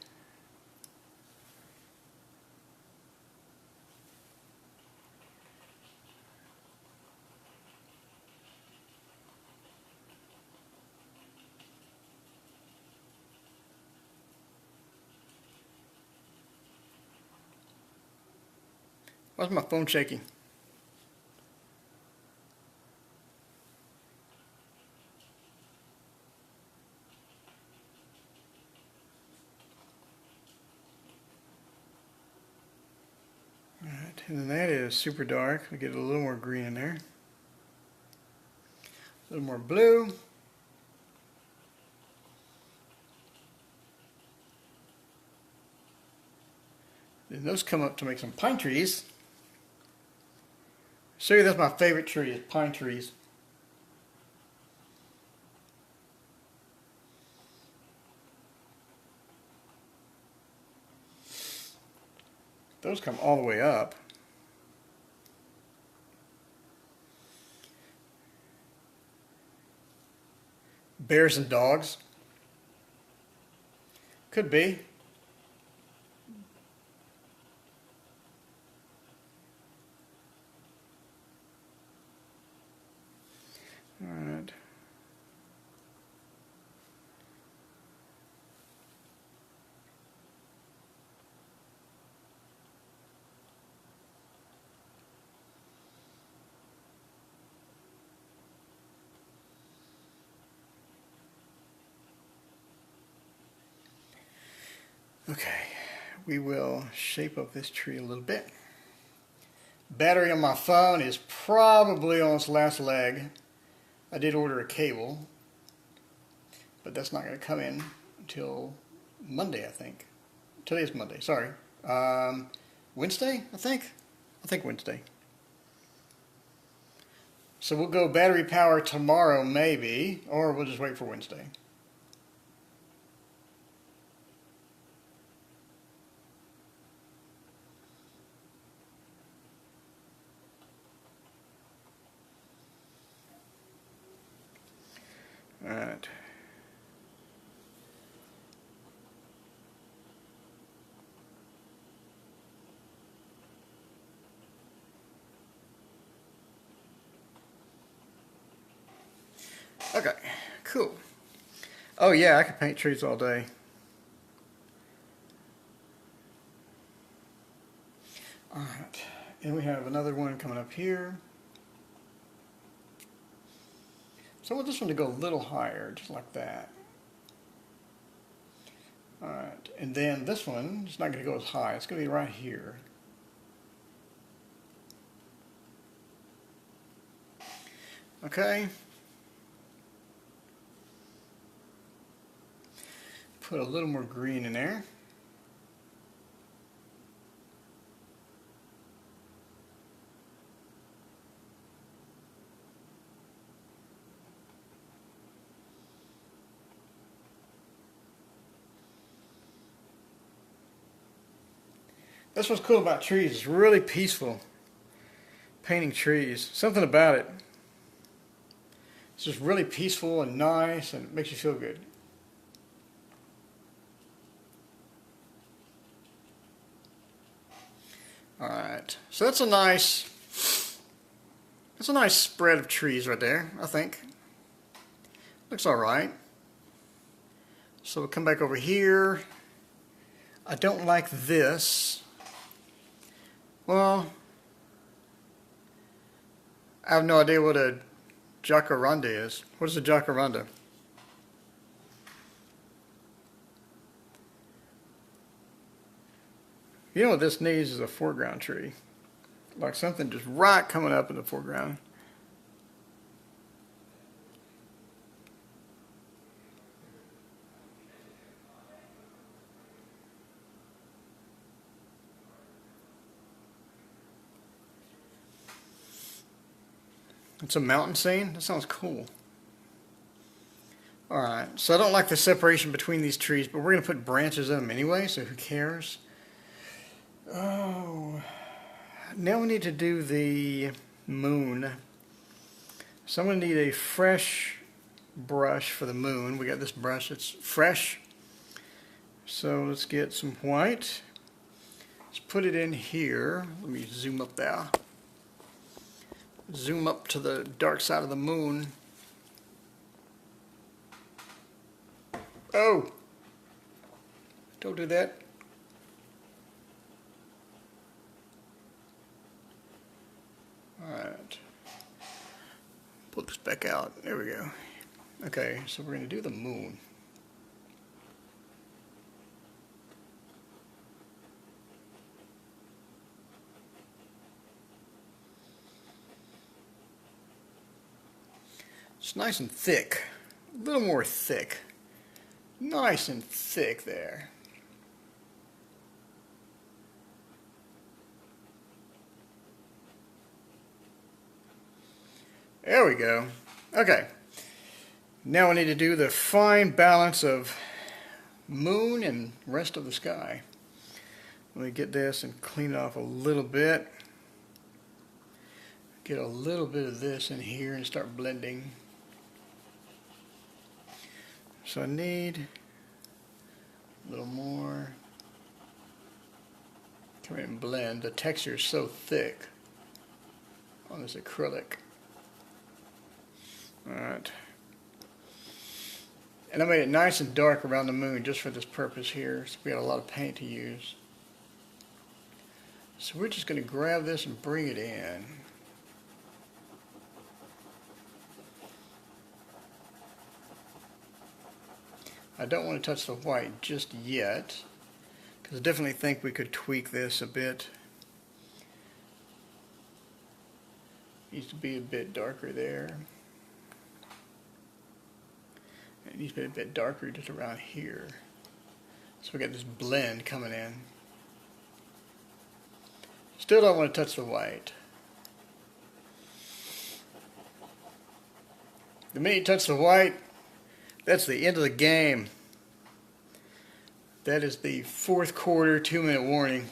Why's my phone shaking? Alright, and then that is super dark. We get a little more green in there. A little more blue. Then those come up to make some pine trees. Show you that's my favorite tree, is pine trees. Those come all the way up. Bears and dogs. Could be. All right. Okay, we will shape up this tree a little bit. Battery on my phone is probably on its last leg. I did order a cable, but that's not going to come in until Monday, I think. Today's Monday, sorry. Wednesday, I think? I think Wednesday. So we'll go battery power tomorrow, maybe, or we'll just wait for Wednesday. All right. Okay, cool. Oh yeah, I could paint trees all day. All right, and we have another one coming up here. So I want this one to go a little higher, just like that. All right, and then this one, it's not going to go as high. It's going to be right here. Okay. Put a little more green in there. That's what's cool about trees. It's really peaceful. Painting trees. Something about it. It's just really peaceful and nice, and it makes you feel good. Alright, so that's a nice spread of trees right there, I think. Looks alright. So we'll come back over here. I don't like this. Well, I have no idea what a jacaranda is. What is a jacaranda? You know what this needs is a foreground tree. Like something just right coming up in the foreground. It's a mountain scene? That sounds cool. Alright, so I don't like the separation between these trees, but we're going to put branches in them anyway, so who cares? Oh, now we need to do the moon. So I'm going to need a fresh brush for the moon. We got this brush, it's fresh. So let's get some white. Let's put it in here. Let me zoom up there. Zoom up to the dark side of the moon. Oh! Don't do that. Alright. Pull this back out. There we go. Okay, so we're going to do the moon. It's nice and thick. A little more thick. Nice and thick there. There we go. Okay. Now we need to do the fine balance of moon and rest of the sky. Let me get this and clean it off a little bit. Get a little bit of this in here and start blending. So I need a little more. Come in and blend. The texture is so thick on this acrylic. Alright. And I made it nice and dark around the moon just for this purpose here. So we got a lot of paint to use. So we're just going to grab this and bring it in. I don't want to touch the white just yet, because I definitely think we could tweak this a bit. Needs to be a bit darker there. It needs to be a bit darker just around here. So we got this blend coming in. Still don't want to touch the white. The minute you touch the white, that's the end of the game. That is the fourth quarter, 2-minute warning.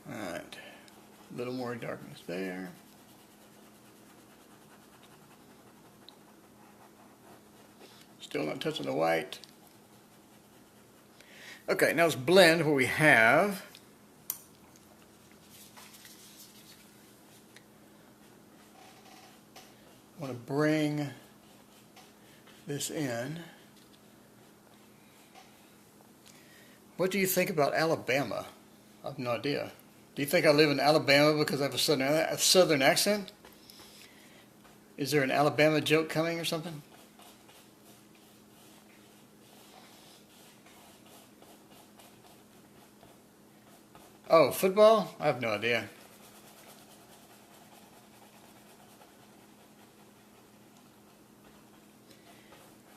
Alright, a little more darkness there. Still not touching the white. Okay, now let's blend what we have. I want to bring this in. What do you think about Alabama? I have no idea. Do you think I live in Alabama because I have a southern accent? Is there an Alabama joke coming or something? Oh, football? I have no idea.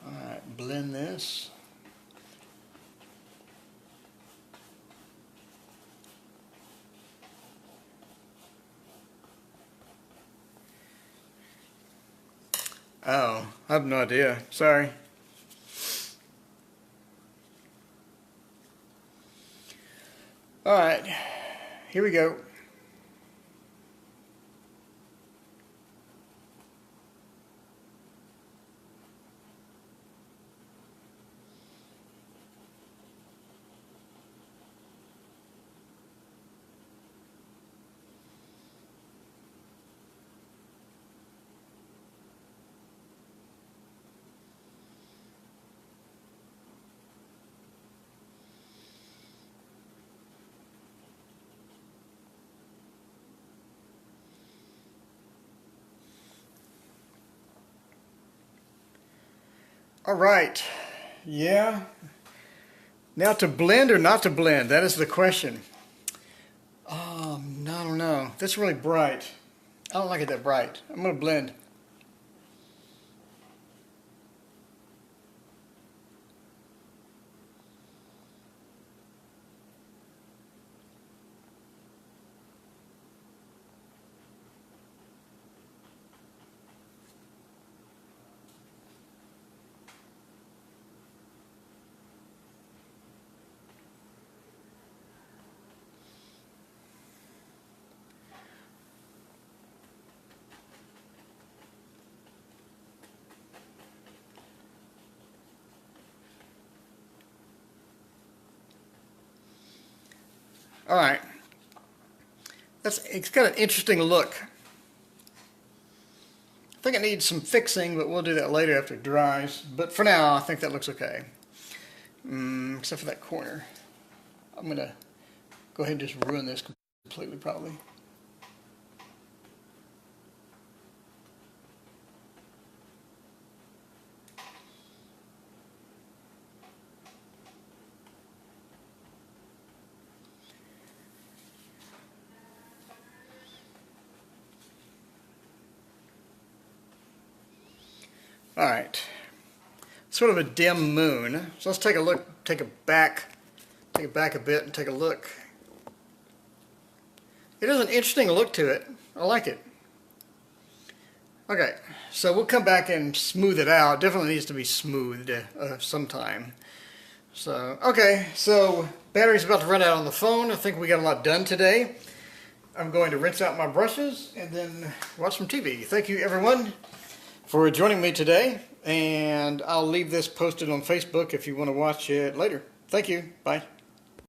Alright, blend this. Oh, I have no idea. Sorry. Alright, here we go. All right, yeah. Now to blend or not to blend, that is the question. I don't know. That's really bright. I don't like it that bright. I'm going to blend. All right. It's got an interesting look. I think it needs some fixing, but we'll do that later after it dries. But for now, I think that looks okay. Except for that corner. I'm going to go ahead and just ruin this completely, probably. All right, sort of a dim moon. So let's take a look, take it back a bit and take a look. It has an interesting look to it. I like it. Okay, so we'll come back and smooth it out. Definitely needs to be smoothed sometime. So, okay, so battery's about to run out on the phone. I think we got a lot done today. I'm going to rinse out my brushes and then watch some TV. Thank you, everyone, for joining me today. And I'll leave this posted on Facebook if you want to watch it later. Thank you. Bye.